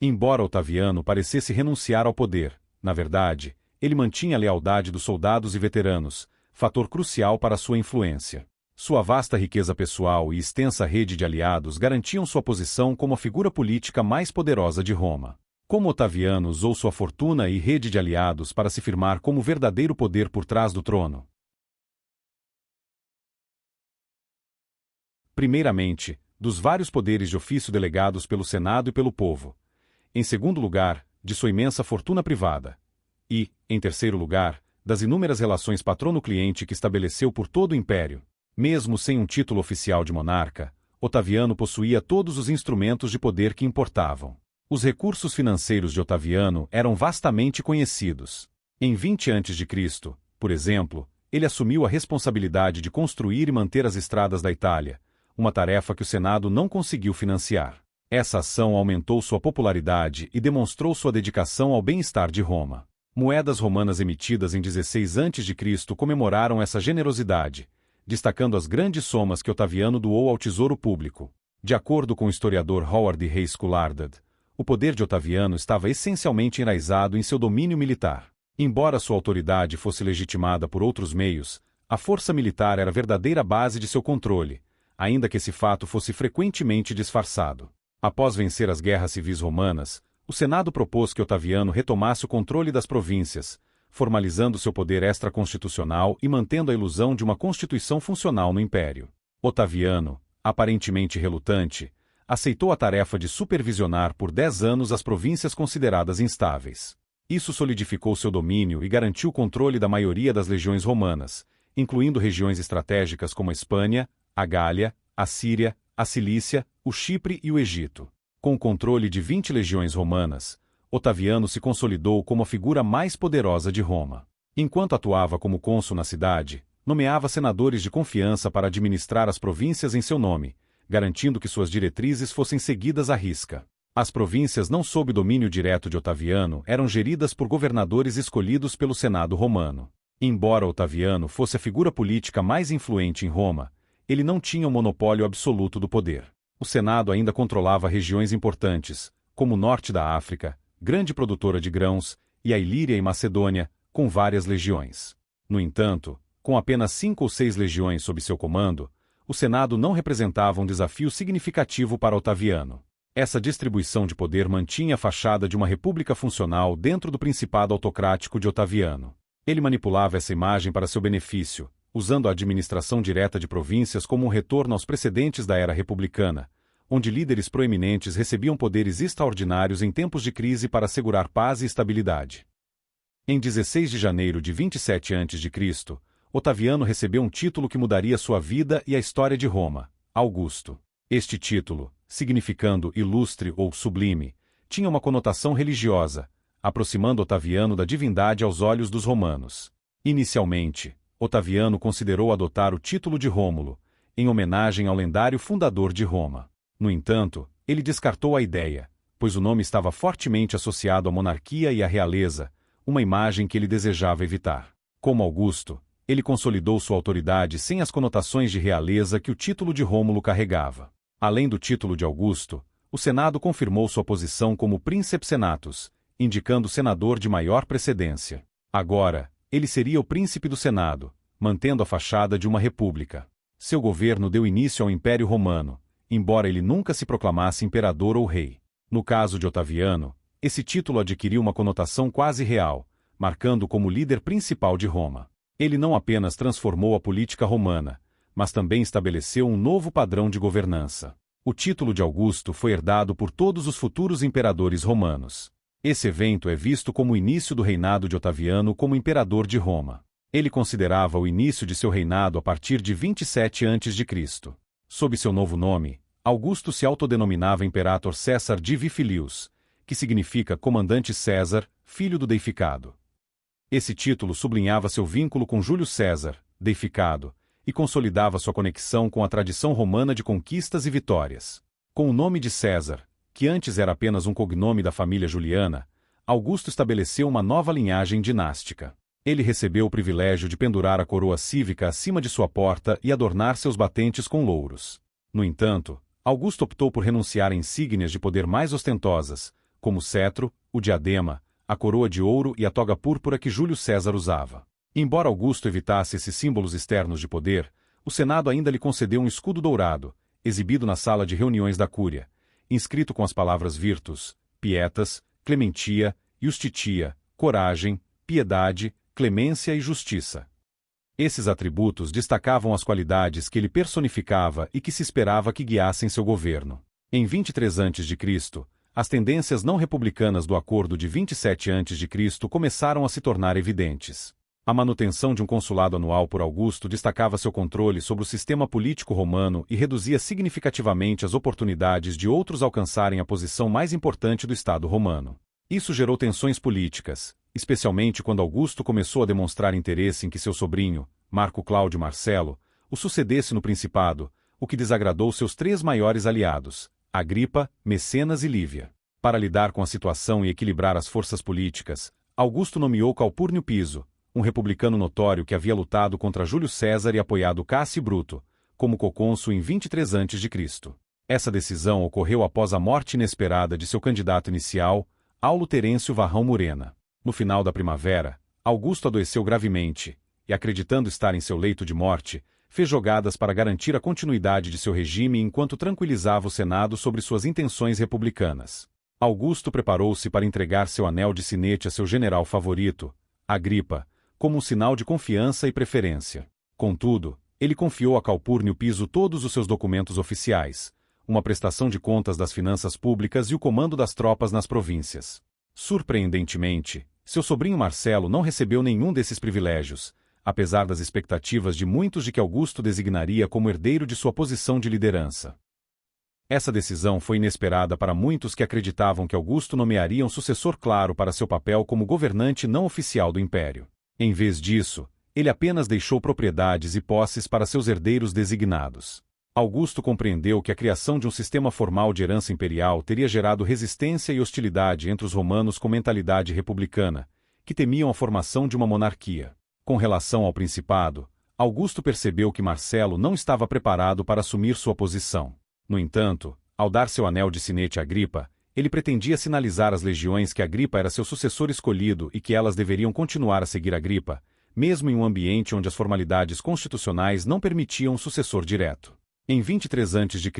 Embora Otaviano parecesse renunciar ao poder, na verdade, ele mantinha a lealdade dos soldados e veteranos, fator crucial para sua influência. Sua vasta riqueza pessoal e extensa rede de aliados garantiam sua posição como a figura política mais poderosa de Roma. Como Otaviano usou sua fortuna e rede de aliados para se firmar como verdadeiro poder por trás do trono? Primeiramente, dos vários poderes de ofício delegados pelo Senado e pelo povo. Em segundo lugar, de sua imensa fortuna privada. E, em terceiro lugar, das inúmeras relações patrono-cliente que estabeleceu por todo o império. Mesmo sem um título oficial de monarca, Otaviano possuía todos os instrumentos de poder que importavam. Os recursos financeiros de Otaviano eram vastamente conhecidos. Em 20 a.C., por exemplo, ele assumiu a responsabilidade de construir e manter as estradas da Itália, uma tarefa que o Senado não conseguiu financiar. Essa ação aumentou sua popularidade e demonstrou sua dedicação ao bem-estar de Roma. Moedas romanas emitidas em 16 a.C. comemoraram essa generosidade, destacando as grandes somas que Otaviano doou ao tesouro público. De acordo com o historiador Howard Hayes Collarded, o poder de Otaviano estava essencialmente enraizado em seu domínio militar. Embora sua autoridade fosse legitimada por outros meios, a força militar era a verdadeira base de seu controle, ainda que esse fato fosse frequentemente disfarçado. Após vencer as guerras civis romanas, o Senado propôs que Otaviano retomasse o controle das províncias, formalizando seu poder extraconstitucional e mantendo a ilusão de uma constituição funcional no império. Otaviano, aparentemente relutante, aceitou a tarefa de supervisionar por 10 anos as províncias consideradas instáveis. Isso solidificou seu domínio e garantiu o controle da maioria das legiões romanas, incluindo regiões estratégicas como a Espanha, a Gália, a Síria, a Cilícia, o Chipre e o Egito. Com o controle de 20 legiões romanas, Otaviano se consolidou como a figura mais poderosa de Roma. Enquanto atuava como cônsul na cidade, nomeava senadores de confiança para administrar as províncias em seu nome, garantindo que suas diretrizes fossem seguidas à risca. As províncias não sob domínio direto de Otaviano eram geridas por governadores escolhidos pelo Senado romano. Embora Otaviano fosse a figura política mais influente em Roma, ele não tinha o monopólio absoluto do poder. O Senado ainda controlava regiões importantes, como o norte da África, grande produtora de grãos, e a Ilíria e Macedônia, com várias legiões. No entanto, com apenas 5 ou 6 legiões sob seu comando, o Senado não representava um desafio significativo para Otaviano. Essa distribuição de poder mantinha a fachada de uma república funcional dentro do principado autocrático de Otaviano. Ele manipulava essa imagem para seu benefício, usando a administração direta de províncias como um retorno aos precedentes da era republicana, onde líderes proeminentes recebiam poderes extraordinários em tempos de crise para assegurar paz e estabilidade. Em 16 de janeiro de 27 a.C., Otaviano recebeu um título que mudaria sua vida e a história de Roma, Augusto. Este título, significando ilustre ou sublime, tinha uma conotação religiosa, aproximando Otaviano da divindade aos olhos dos romanos. Inicialmente, Otaviano considerou adotar o título de Rômulo, em homenagem ao lendário fundador de Roma. No entanto, ele descartou a ideia, pois o nome estava fortemente associado à monarquia e à realeza, uma imagem que ele desejava evitar. Como Augusto, ele consolidou sua autoridade sem as conotações de realeza que o título de Rômulo carregava. Além do título de Augusto, o Senado confirmou sua posição como Princeps Senatus, indicando senador de maior precedência. Agora, ele seria o príncipe do Senado, mantendo a fachada de uma república. Seu governo deu início ao Império Romano, embora ele nunca se proclamasse imperador ou rei. No caso de Otaviano, esse título adquiriu uma conotação quase real, marcando-o como líder principal de Roma. Ele não apenas transformou a política romana, mas também estabeleceu um novo padrão de governança. O título de Augusto foi herdado por todos os futuros imperadores romanos. Esse evento é visto como o início do reinado de Otaviano como imperador de Roma. Ele considerava o início de seu reinado a partir de 27 a.C. Sob seu novo nome, Augusto se autodenominava Imperator Caesar Divi Filius, que significa Comandante César, filho do deificado. Esse título sublinhava seu vínculo com Júlio César, deificado, e consolidava sua conexão com a tradição romana de conquistas e vitórias. Com o nome de César, que antes era apenas um cognome da família Juliana, Augusto estabeleceu uma nova linhagem dinástica. Ele recebeu o privilégio de pendurar a coroa cívica acima de sua porta e adornar seus batentes com louros. No entanto, Augusto optou por renunciar a insígnias de poder mais ostentosas, como o cetro, o diadema, a coroa de ouro e a toga púrpura que Júlio César usava. Embora Augusto evitasse esses símbolos externos de poder, o Senado ainda lhe concedeu um escudo dourado, exibido na sala de reuniões da Cúria, inscrito com as palavras virtus, pietas, clementia, justitia, coragem, piedade, clemência e justiça. Esses atributos destacavam as qualidades que ele personificava e que se esperava que guiassem seu governo. Em 23 a.C., as tendências não republicanas do Acordo de 27 a.C. começaram a se tornar evidentes. A manutenção de um consulado anual por Augusto destacava seu controle sobre o sistema político romano e reduzia significativamente as oportunidades de outros alcançarem a posição mais importante do Estado romano. Isso gerou tensões políticas, especialmente quando Augusto começou a demonstrar interesse em que seu sobrinho, Marco Cláudio Marcelo, o sucedesse no principado, o que desagradou seus 3 maiores aliados, Agripa, Mecenas e Lívia. Para lidar com a situação e equilibrar as forças políticas, Augusto nomeou Calpurnio Piso, um republicano notório que havia lutado contra Júlio César e apoiado Cássio Bruto, como cocônsul em 23 a.C. Essa decisão ocorreu após a morte inesperada de seu candidato inicial, Aulo Terêncio Varrão Murena. No final da primavera, Augusto adoeceu gravemente, e acreditando estar em seu leito de morte, fez jogadas para garantir a continuidade de seu regime enquanto tranquilizava o Senado sobre suas intenções republicanas. Augusto preparou-se para entregar seu anel de sinete a seu general favorito, Agripa, como um sinal de confiança e preferência. Contudo, ele confiou a Calpurnio Piso todos os seus documentos oficiais, uma prestação de contas das finanças públicas e o comando das tropas nas províncias. Surpreendentemente, seu sobrinho Marcelo não recebeu nenhum desses privilégios, apesar das expectativas de muitos de que Augusto designaria como herdeiro de sua posição de liderança. Essa decisão foi inesperada para muitos que acreditavam que Augusto nomearia um sucessor claro para seu papel como governante não oficial do império. Em vez disso, ele apenas deixou propriedades e posses para seus herdeiros designados. Augusto compreendeu que a criação de um sistema formal de herança imperial teria gerado resistência e hostilidade entre os romanos com mentalidade republicana, que temiam a formação de uma monarquia. Com relação ao principado, Augusto percebeu que Marcelo não estava preparado para assumir sua posição. No entanto, ao dar seu anel de sinete a Agripa, ele pretendia sinalizar às legiões que Agripa era seu sucessor escolhido e que elas deveriam continuar a seguir Agripa, mesmo em um ambiente onde as formalidades constitucionais não permitiam um sucessor direto. Em 23 a.C.,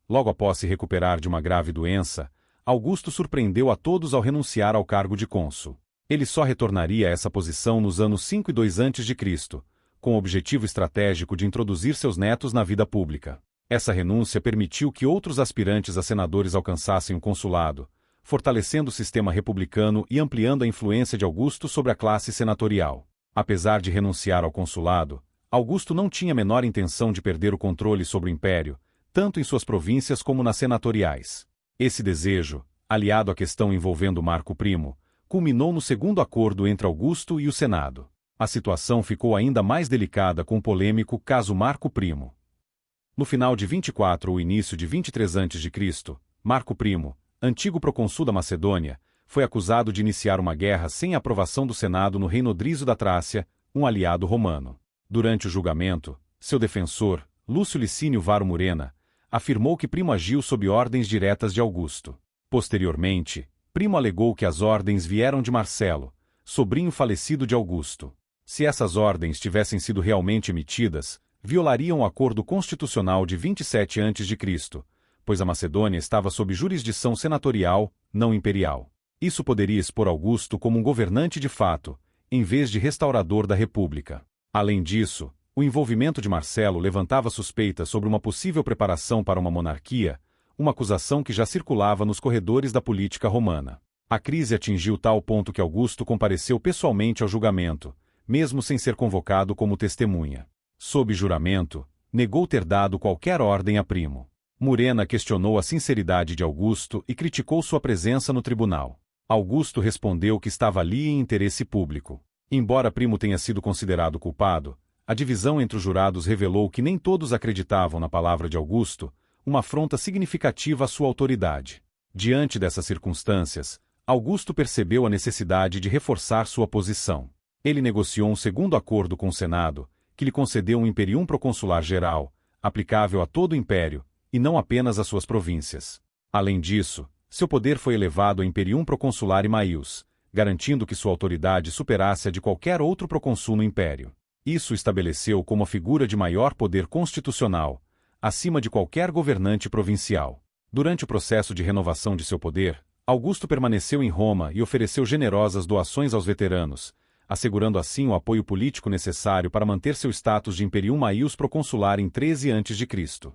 logo após se recuperar de uma grave doença, Augusto surpreendeu a todos ao renunciar ao cargo de cônsul. Ele só retornaria a essa posição nos anos 5 e 2 a.C., com o objetivo estratégico de introduzir seus netos na vida pública. Essa renúncia permitiu que outros aspirantes a senadores alcançassem o consulado, fortalecendo o sistema republicano e ampliando a influência de Augusto sobre a classe senatorial. Apesar de renunciar ao consulado, Augusto não tinha a menor intenção de perder o controle sobre o império, tanto em suas províncias como nas senatoriais. Esse desejo, aliado à questão envolvendo Marco Primo, culminou no segundo acordo entre Augusto e o Senado. A situação ficou ainda mais delicada com o polêmico caso Marco Primo. No final de 24 ou início de 23 a.C., Marco Primo, antigo procônsul da Macedônia, foi acusado de iniciar uma guerra sem a aprovação do Senado no reino Drísio da Trácia, um aliado romano. Durante o julgamento, seu defensor, Lúcio Licínio Varo Murena, afirmou que Primo agiu sob ordens diretas de Augusto. Posteriormente, Primo alegou que as ordens vieram de Marcelo, sobrinho falecido de Augusto. Se essas ordens tivessem sido realmente emitidas, violariam o acordo constitucional de 27 a.C., pois a Macedônia estava sob jurisdição senatorial, não imperial. Isso poderia expor Augusto como um governante de fato, em vez de restaurador da República. Além disso, o envolvimento de Marcelo levantava suspeitas sobre uma possível preparação para uma monarquia, uma acusação que já circulava nos corredores da política romana. A crise atingiu tal ponto que Augusto compareceu pessoalmente ao julgamento, mesmo sem ser convocado como testemunha. Sob juramento, negou ter dado qualquer ordem a Primo. Murena questionou a sinceridade de Augusto e criticou sua presença no tribunal. Augusto respondeu que estava ali em interesse público. Embora Primo tenha sido considerado culpado, a divisão entre os jurados revelou que nem todos acreditavam na palavra de Augusto, uma afronta significativa à sua autoridade. Diante dessas circunstâncias, Augusto percebeu a necessidade de reforçar sua posição. Ele negociou um segundo acordo com o Senado, que lhe concedeu um imperium proconsular geral, aplicável a todo o império, e não apenas às suas províncias. Além disso, seu poder foi elevado a imperium proconsulare maius, garantindo que sua autoridade superasse a de qualquer outro procônsul no império. Isso estabeleceu como a figura de maior poder constitucional, acima de qualquer governante provincial. Durante o processo de renovação de seu poder, Augusto permaneceu em Roma e ofereceu generosas doações aos veteranos, assegurando assim o apoio político necessário para manter seu status de imperium maius proconsular em 13 a.C.